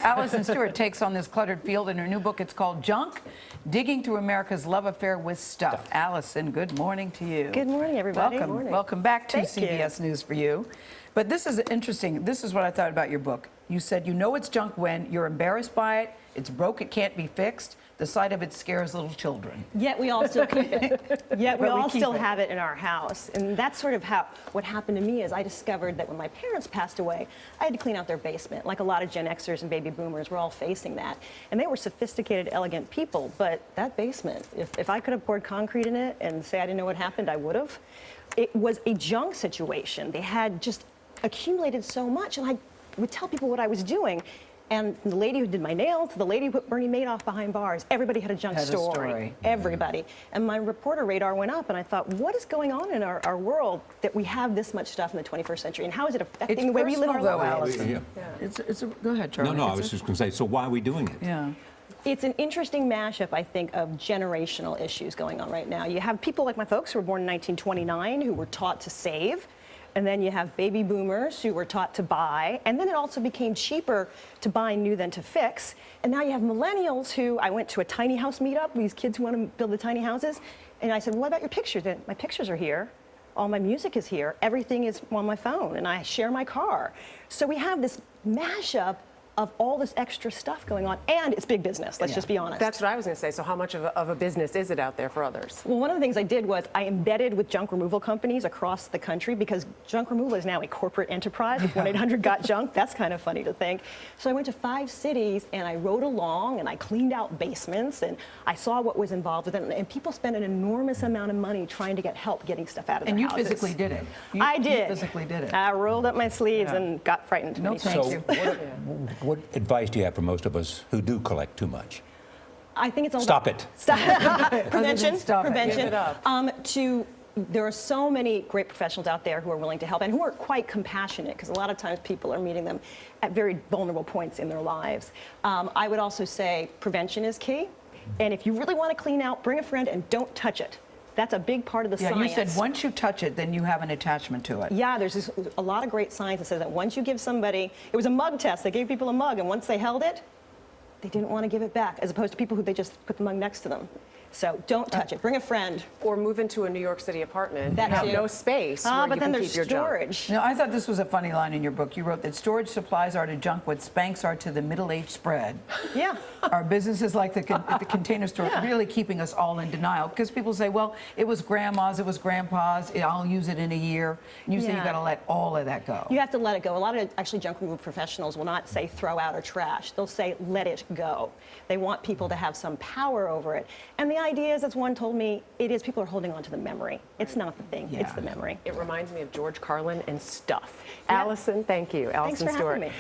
Alison Stewart takes on this cluttered field in her new book. It's called Junk, Digging Through America's Love Affair with Stuff. Alison, good morning to you. Good morning, everybody. Welcome. Good morning. Welcome back to Thank CBS News for you. But this is interesting. This is what I thought about your book. You said you know it's junk when you're embarrassed by it, it's broke, it can't be fixed. The sight of it scares little children. Yet we all still keep it. Yet we all still it. have it in our house. And that's sort of what happened to me is I discovered that when my parents passed away, I had to clean out their basement. Like a lot of Gen Xers and baby boomers, we're all facing that. And they were sophisticated, elegant people, but that basement, if I could have poured concrete in it and say I didn't know what happened, I would have. It was a junk situation. They had just accumulated so much, and I would tell people what I was doing. And the lady who did my nails, the lady who put Bernie Madoff behind bars, everybody had a junk story. Everybody. And my reporter radar went up, and I thought, what is going on in our world that we have this much stuff in the 21st century, and how is it affecting the way we live our lives? Go ahead, Charlie. No, I was just going to say, so why are we doing it? Yeah. It's an interesting mashup, I think, of generational issues going on right now. You have people like my folks who were born in 1929 who were taught to save. And then you have baby boomers who were taught to buy. And then it also became cheaper to buy new than to fix. And now you have millennials who, I went to a tiny house meetup, these kids who want to build the tiny houses. And I said, what about your pictures? And my pictures are here. All my music is here. Everything is on my phone. And I share my car. So we have this mashup of all this extra stuff going on, and it's big business, let's just be honest. That's what I was going to say. So how much of a business is it out there for others? Well, one of the things I did was I embedded with junk removal companies across the country because junk removal is now a corporate enterprise with 1-800-GOT-JUNK. That's kind of funny to think. So I went to 5 cities and I rode along and I cleaned out basements and I saw what was involved with it. And people spend an enormous amount of money trying to get help getting stuff out of their houses. And you physically did it. I did. You physically did it. I rolled up my sleeves and got frightened. No, thank So you. what advice do you have for most of us who do collect too much? I think it's all Stop it. Prevention. Stop it. Prevention. Give it up. There are so many great professionals out there who are willing to help and who are quite compassionate because a lot of times people are meeting them at very vulnerable points in their lives. I would also say prevention is key. And if you really want to clean out, bring a friend and don't touch it. That's a big part of the science. You said once you touch it, then you have an attachment to it. Yeah, there's a lot of great science that says that once you give somebody, it was a mug test. They gave people a mug, and once they held it, they didn't want to give it back, as opposed to people who they just put the mug next to them. So don't touch it. Bring a friend. Or move into a New York City apartment. That You have too. no space where But you then can there's keep your junk. storage. No, I thought this was a funny line in your book. You wrote that storage supplies are to junk what Spanx are to the middle-aged spread. Yeah. Our businesses like the Container Store really keeping us all in denial because people say, well, it was grandma's, it was grandpa's, I'll use it in a year. And you say you got to let all of that go. You have to let it go. A lot of actually junk removal professionals will not say throw out or trash. They'll say let it go. They want people to have some power over it. And the idea is, as one told me, it is people are holding on to the memory. It's not the thing, it's the memory. It reminds me of George Carlin and Stuff. Yeah. Allison, thank you. Allison Thanks for Stewart. having me.